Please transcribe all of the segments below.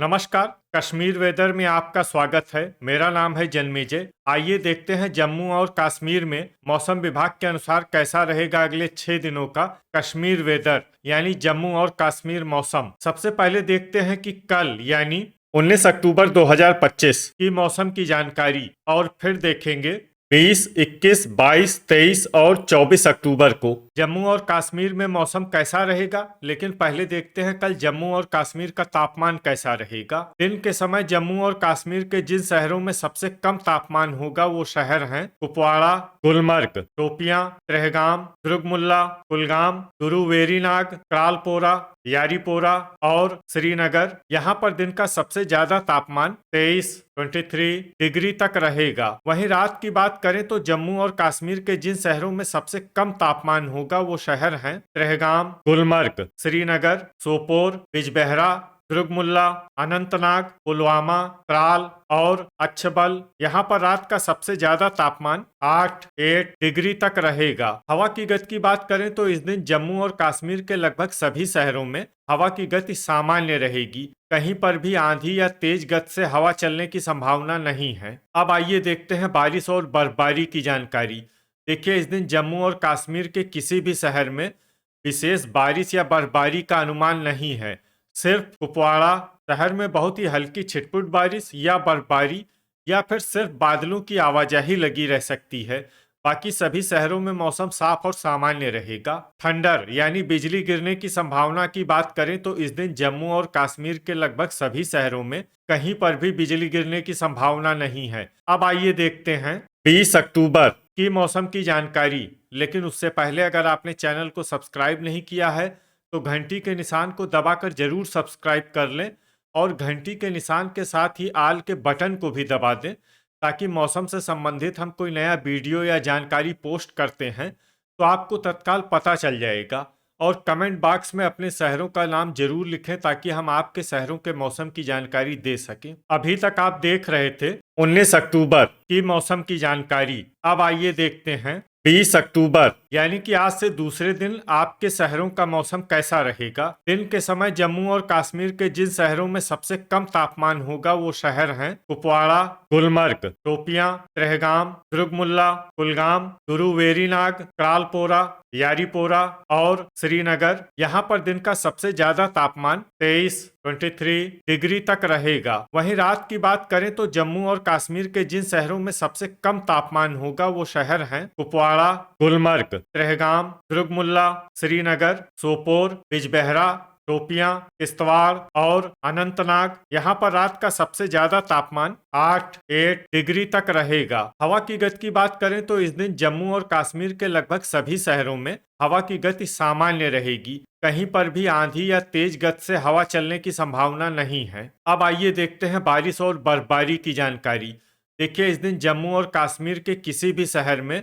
नमस्कार। कश्मीर वेदर में आपका स्वागत है। मेरा नाम है जन्मेजय। आइए देखते हैं जम्मू और कश्मीर में मौसम विभाग के अनुसार कैसा रहेगा अगले 6 दिनों का कश्मीर वेदर यानी जम्मू और कश्मीर मौसम। सबसे पहले देखते हैं कि कल यानी 19 अक्टूबर 2025 की मौसम की जानकारी और फिर देखेंगे 20, 21, 22, 23 और 24 अक्टूबर को जम्मू और कश्मीर में मौसम कैसा रहेगा। लेकिन पहले देखते हैं कल जम्मू और कश्मीर का तापमान कैसा रहेगा। दिन के समय जम्मू और कश्मीर के जिन शहरों में सबसे कम तापमान होगा वो शहर हैं कुपवाड़ा, गुलमर्ग, शोपियां, त्रेहगाम, दुर्गमुल्ला, कुलगाम, गुरु वेरीनाग, त्रालपोरा, यारीपोरा और श्रीनगर। यहाँ पर दिन का सबसे ज्यादा तापमान 23 डिग्री तक रहेगा। वहीं रात की बात करें तो जम्मू और कश्मीर के जिन शहरों में सबसे कम तापमान होगा वो शहर हैं त्रेहगाम, गुलमर्ग, श्रीनगर, सोपोर, बिजबेहरा, दुर्गमुल्ला, अनंतनाग, पुलवामा, त्राल और अच्छबल। यहाँ पर रात का सबसे ज्यादा तापमान 8 डिग्री तक रहेगा। हवा की गति की बात करें तो इस दिन जम्मू और कश्मीर के लगभग सभी शहरों में हवा की गति सामान्य रहेगी। कहीं पर भी आंधी या तेज गति से हवा चलने की संभावना नहीं है। अब आइए देखते हैं बारिश और बर्फबारी की जानकारी। देखिए, इस दिन जम्मू और कश्मीर के किसी भी शहर में विशेष बारिश या बर्फबारी का अनुमान नहीं है। सिर्फ कुपवाड़ा शहर में बहुत ही हल्की छिटपुट बारिश या बर्फबारी या फिर सिर्फ बादलों की आवाजाही लगी रह सकती है। बाकी सभी शहरों में मौसम साफ और सामान्य रहेगा। थंडर यानी बिजली गिरने की संभावना की बात करें तो इस दिन जम्मू और कश्मीर के लगभग सभी शहरों में कहीं पर भी बिजली गिरने की संभावना नहीं है। अब आइए देखते हैं 20 अक्टूबर की मौसम की जानकारी। लेकिन उससे पहले अगर आपने चैनल को सब्सक्राइब नहीं किया है तो घंटी के निशान को दबाकर जरूर सब्सक्राइब कर लें और घंटी के निशान के साथ ही आल के बटन को भी दबा दें, ताकि मौसम से संबंधित हम कोई नया वीडियो या जानकारी पोस्ट करते हैं तो आपको तत्काल पता चल जाएगा। और कमेंट बॉक्स में अपने शहरों का नाम जरूर लिखें ताकि हम आपके शहरों के मौसम की जानकारी दे सकें। अभी तक आप देख रहे थे 19 अक्टूबर की मौसम की जानकारी। अब आइए देखते हैं 20 अक्टूबर यानी कि आज से दूसरे दिन आपके शहरों का मौसम कैसा रहेगा। दिन के समय जम्मू और कश्मीर के जिन शहरों में सबसे कम तापमान होगा वो शहर हैं कुपवाड़ा, गुलमर्ग, शोपियां, त्रेहगाम, दुर्गमुल्ला, कुलगाम, गुरु वेरीनाग, त्रालपोरा, यारीपोरा और श्रीनगर। यहाँ पर दिन का सबसे ज्यादा तापमान 23 डिग्री तक रहेगा। वहीं रात की बात करें तो जम्मू और कश्मीर के जिन शहरों में सबसे कम तापमान होगा वो शहर हैं कुपवाड़ा, गुलमर्ग, त्रेहगाम, दुर्गमुल्ला, श्रीनगर, सोपोर, बिजबेहरा, शोपियां, किश्तवाड़ और अनंतनाग। यहाँ पर रात का सबसे ज्यादा तापमान 8 डिग्री तक रहेगा। हवा की गति की बात करें तो इस दिन जम्मू और कश्मीर के लगभग सभी शहरों में हवा की गति सामान्य रहेगी। कहीं पर भी आंधी या तेज गति से हवा चलने की संभावना नहीं है। अब आइए देखते हैं बारिश और बर्फबारी की जानकारी। देखिए, इस दिन जम्मू और कश्मीर के किसी भी शहर में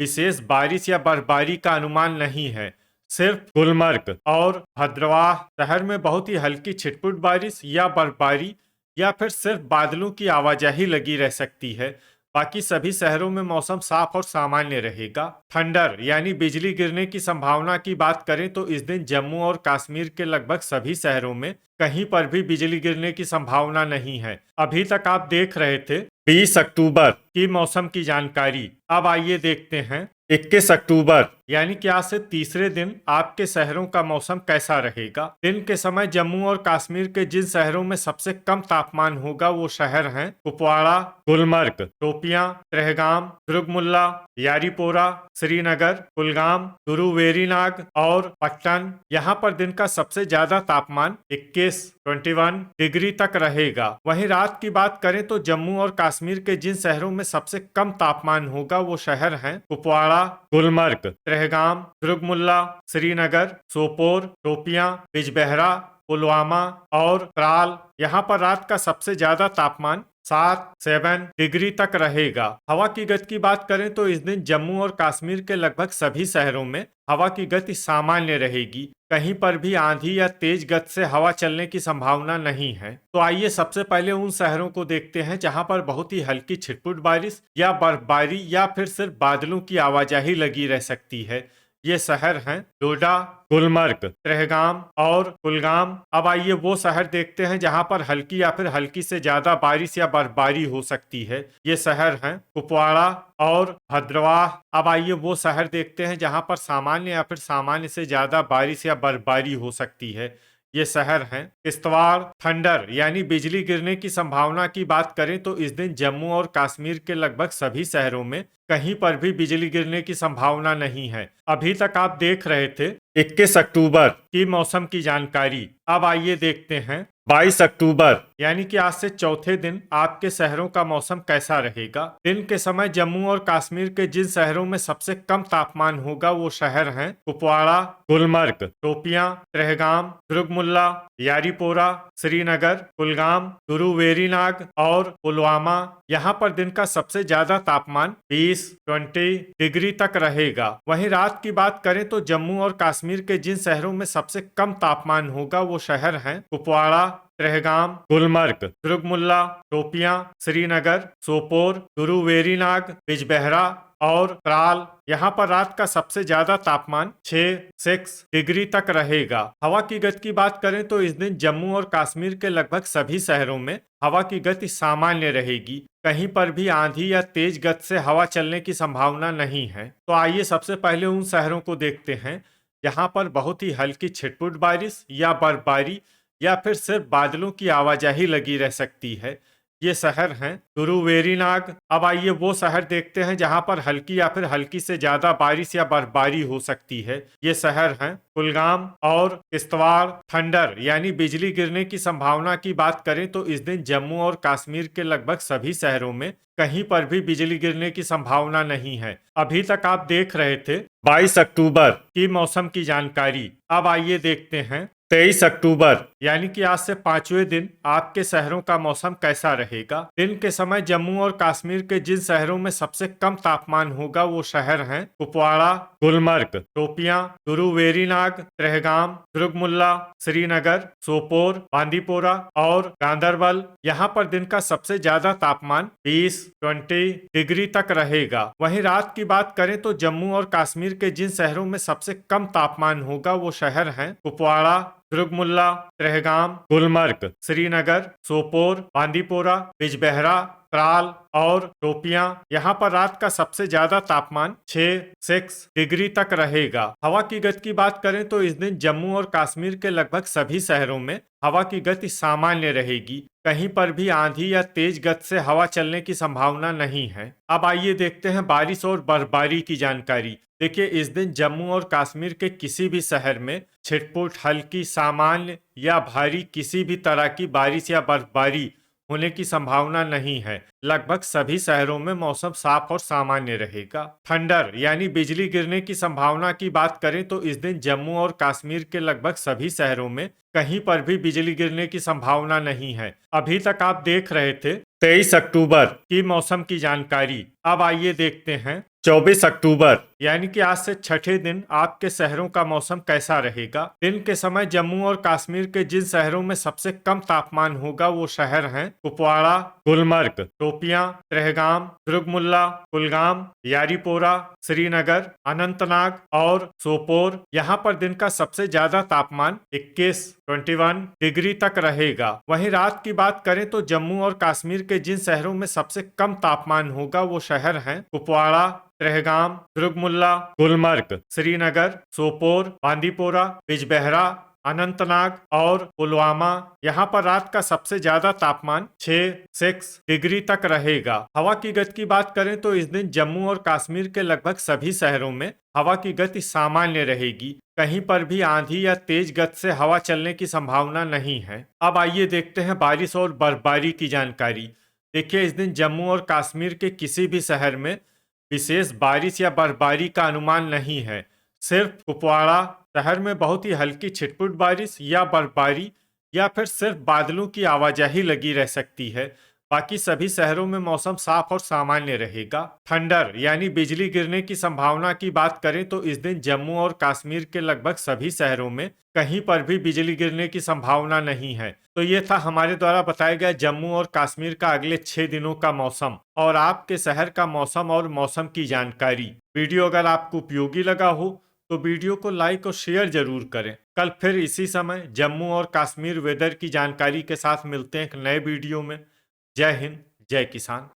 विशेष बारिश या बर्फबारी का अनुमान नहीं है। सिर्फ गुलमर्ग और भद्रवाह शहर में बहुत ही हल्की छिटपुट बारिश या बर्फबारी या फिर सिर्फ बादलों की आवाजाही लगी रह सकती है। बाकी सभी शहरों में मौसम साफ और सामान्य रहेगा। थंडर यानी बिजली गिरने की संभावना की बात करें तो इस दिन जम्मू और कश्मीर के लगभग सभी शहरों में कहीं पर भी बिजली गिरने की संभावना नहीं है। अभी तक आप देख रहे थे 20 अक्टूबर की मौसम की जानकारी। अब आइए देखते हैं 21 अक्टूबर यानी कि आज से तीसरे दिन आपके शहरों का मौसम कैसा रहेगा। दिन के समय जम्मू और कश्मीर के जिन शहरों में सबसे कम तापमान होगा वो शहर हैं कुपवाड़ा, गुलमर्ग, शोपियां, त्रेहगाम, दुर्गमुल्ला, यारीपोरा, श्रीनगर, कुलगाम, गुरु वेरीनाग और पट्टन। यहाँ पर दिन का सबसे ज्यादा तापमान 21 डिग्री तक रहेगा। वहीं रात की बात करें तो जम्मू और कश्मीर के जिन शहरों में सबसे कम तापमान होगा वो शहर हैं कुपवाड़ा, गुलमर्ग, त्रेहगाम, दुर्गमुल्ला, श्रीनगर, सोपोर, शोपियां, बिजबेहरा, पुलवामा और त्राल। यहाँ पर रात का सबसे ज्यादा तापमान 7 डिग्री तक रहेगा। हवा की गति की बात करें तो इस दिन जम्मू और कश्मीर के लगभग सभी शहरों में हवा की गति सामान्य रहेगी। कहीं पर भी आंधी या तेज गति से हवा चलने की संभावना नहीं है। तो आइए सबसे पहले उन शहरों को देखते हैं जहां पर बहुत ही हल्की छिटपुट बारिश या बर्फबारी या फिर सिर्फ बादलों की आवाजाही लगी रह सकती है। ये शहर हैं डोडा, गुलमर्ग, त्रेहगाम और कुलगाम। अब आइए वो शहर देखते हैं जहां पर हल्की या फिर हल्की से ज्यादा बारिश या बर्फबारी हो सकती है। ये शहर हैं कुपवाड़ा और भद्रवाह। अब आइए वो शहर देखते हैं जहां पर सामान्य या फिर सामान्य से ज्यादा बारिश या बर्फबारी हो सकती है। ये शहर हैं किश्तवाड़। थंडर यानी बिजली गिरने की संभावना की बात करें तो इस दिन जम्मू और कश्मीर के लगभग सभी शहरों में कहीं पर भी बिजली गिरने की संभावना नहीं है। अभी तक आप देख रहे थे 21 अक्टूबर की मौसम की जानकारी। अब आइए देखते हैं 22 अक्टूबर यानी कि आज से चौथे दिन आपके शहरों का मौसम कैसा रहेगा। दिन के समय जम्मू और कश्मीर के जिन शहरों में सबसे कम तापमान होगा वो शहर हैं कुपवाड़ा, गुलमर्ग, शोपियां, त्रेहगाम, दुर्गमुल्ला, यारीपोरा, श्रीनगर, कुलगाम, गुरु वेरीनाग और पुलवामा। यहाँ पर दिन का सबसे ज्यादा तापमान 20 डिग्री तक रहेगा। वहीं रात की बात करें तो जम्मू और कश्मीर के जिन शहरों में सबसे कम तापमान होगा वो शहर हैं कुपवाड़ा, त्रेहगाम, गुलमर्ग, दुर्गमुल्ला, शोपियां, श्रीनगर, सोपोर, गुरु वेरीनाग, बिजबेहरा और त्राल। यहाँ पर रात का सबसे ज्यादा तापमान 6 डिग्री तक रहेगा। हवा की गति की बात करें तो इस दिन जम्मू और कश्मीर के लगभग सभी शहरों में हवा की गति सामान्य रहेगी। कहीं पर भी आंधी या तेज गति से हवा चलने की संभावना नहीं है। तो आइए सबसे पहले उन शहरों को देखते हैं जहां पर बहुत ही हल्की छिटपुट बारिश या बर्फबारी या फिर सिर्फ बादलों की आवाजाही लगी रह सकती है। ये शहर हैं गुरु वेरीनाग। अब आइए वो शहर देखते हैं जहां पर हल्की या फिर हल्की से ज्यादा बारिश या बर्फबारी हो सकती है। ये शहर हैं कुलगाम और किश्तवाड़। थंडर यानी बिजली गिरने की संभावना की बात करें तो इस दिन जम्मू और कश्मीर के लगभग सभी शहरों में कहीं पर भी बिजली गिरने की संभावना नहीं है। अभी तक आप देख रहे थे 22 अक्टूबर की मौसम की जानकारी। अब आइए देखते हैं 23 अक्टूबर यानी कि आज से पांचवें दिन आपके शहरों का मौसम कैसा रहेगा। दिन के समय जम्मू और कश्मीर के जिन शहरों में सबसे कम तापमान होगा वो शहर हैं कुपवाड़ा, गुलमर्ग, शोपियां, गुरु वेरीनाग, त्रेहगाम, दुर्गमुल्ला, श्रीनगर, सोपोर, बांदीपोरा और गांदरबल। यहाँ पर दिन का सबसे ज्यादा तापमान 20 डिग्री तक रहेगा। वहीं रात की बात करें तो जम्मू और कश्मीर के जिन शहरों में सबसे कम तापमान होगा वो शहर हैं कुपवाड़ा, दुर्गमुल्ला, त्रेहगाम, गुलमर्ग, श्रीनगर, सोपोर, बांदीपोरा, बिजबेहरा, त्राल और शोपियां। यहाँ पर रात का सबसे ज्यादा तापमान 6 डिग्री तक रहेगा। हवा की गति की बात करें तो इस दिन जम्मू और कश्मीर के लगभग सभी शहरों में हवा की गति सामान्य रहेगी। कहीं पर भी आंधी या तेज गति से हवा चलने की संभावना नहीं है। अब आइए देखते हैं बारिश और बर्फबारी की जानकारी। देखिए इस दिन जम्मू और कश्मीर के किसी भी शहर में छिटपुट, हल्की, सामान्य या भारी किसी भी तरह की बारिश या बर्फबारी होने की संभावना नहीं है। लगभग सभी शहरों में मौसम साफ और सामान्य रहेगा। थंडर यानी बिजली गिरने की संभावना की बात करें तो इस दिन जम्मू और कश्मीर के लगभग सभी शहरों में कहीं पर भी बिजली गिरने की संभावना नहीं है। अभी तक आप देख रहे थे 23 अक्टूबर की मौसम की जानकारी। अब आइए देखते हैं 24 अक्टूबर यानी कि आज से छठे दिन आपके शहरों का मौसम कैसा रहेगा। दिन के समय जम्मू और कश्मीर के जिन शहरों में सबसे कम तापमान होगा वो शहर हैं कुपवाड़ा, गुलमर्ग, शोपियां, त्रेहगाम, दुर्गमुल्ला, कुलगाम, यारीपोरा, श्रीनगर, अनंतनाग और सोपोर। यहाँ पर दिन का सबसे ज्यादा तापमान 21 डिग्री तक रहेगा। वहीं रात की बात करें तो जम्मू और कश्मीर के जिन शहरों में सबसे कम तापमान होगा वो शहर हैं कुपवाड़ा, त्रेहगाम, दुर्गमुल्ला, गुलमर्ग, श्रीनगर, सोपोर, बांदीपोरा, बिजबेहरा, अनंतनाग और पुलवामा। यहाँ पर रात का सबसे ज्यादा तापमान 6 डिग्री तक रहेगा। हवा की गति की बात करें तो इस दिन जम्मू और कश्मीर के लगभग सभी शहरों में हवा की गति सामान्य रहेगी। कहीं पर भी आंधी या तेज गति से हवा चलने की संभावना नहीं है। अब आइए देखते हैं बारिश और बर्फबारी की जानकारी। देखिए इस दिन जम्मू और कश्मीर के किसी भी शहर में विशेष बारिश या बर्फबारी का अनुमान नहीं है। सिर्फ कुपवाड़ा शहर में बहुत ही हल्की छिटपुट बारिश या बर्फबारी या फिर सिर्फ बादलों की आवाजाही लगी रह सकती है। बाकी सभी शहरों में मौसम साफ और सामान्य रहेगा। थंडर यानी बिजली गिरने की संभावना की बात करें तो इस दिन जम्मू और कश्मीर के लगभग सभी शहरों में कहीं पर भी बिजली गिरने की संभावना नहीं है। तो ये था हमारे द्वारा बताया गया जम्मू और कश्मीर का अगले 6 दिनों का मौसम और आपके शहर का मौसम और मौसम की जानकारी। वीडियो अगर आपको उपयोगी लगा हो तो वीडियो को लाइक और शेयर जरूर करें। कल फिर इसी समय जम्मू और कश्मीर वेदर की जानकारी के साथ मिलते हैं एक नए वीडियो में। जय हिंद, जय किसान।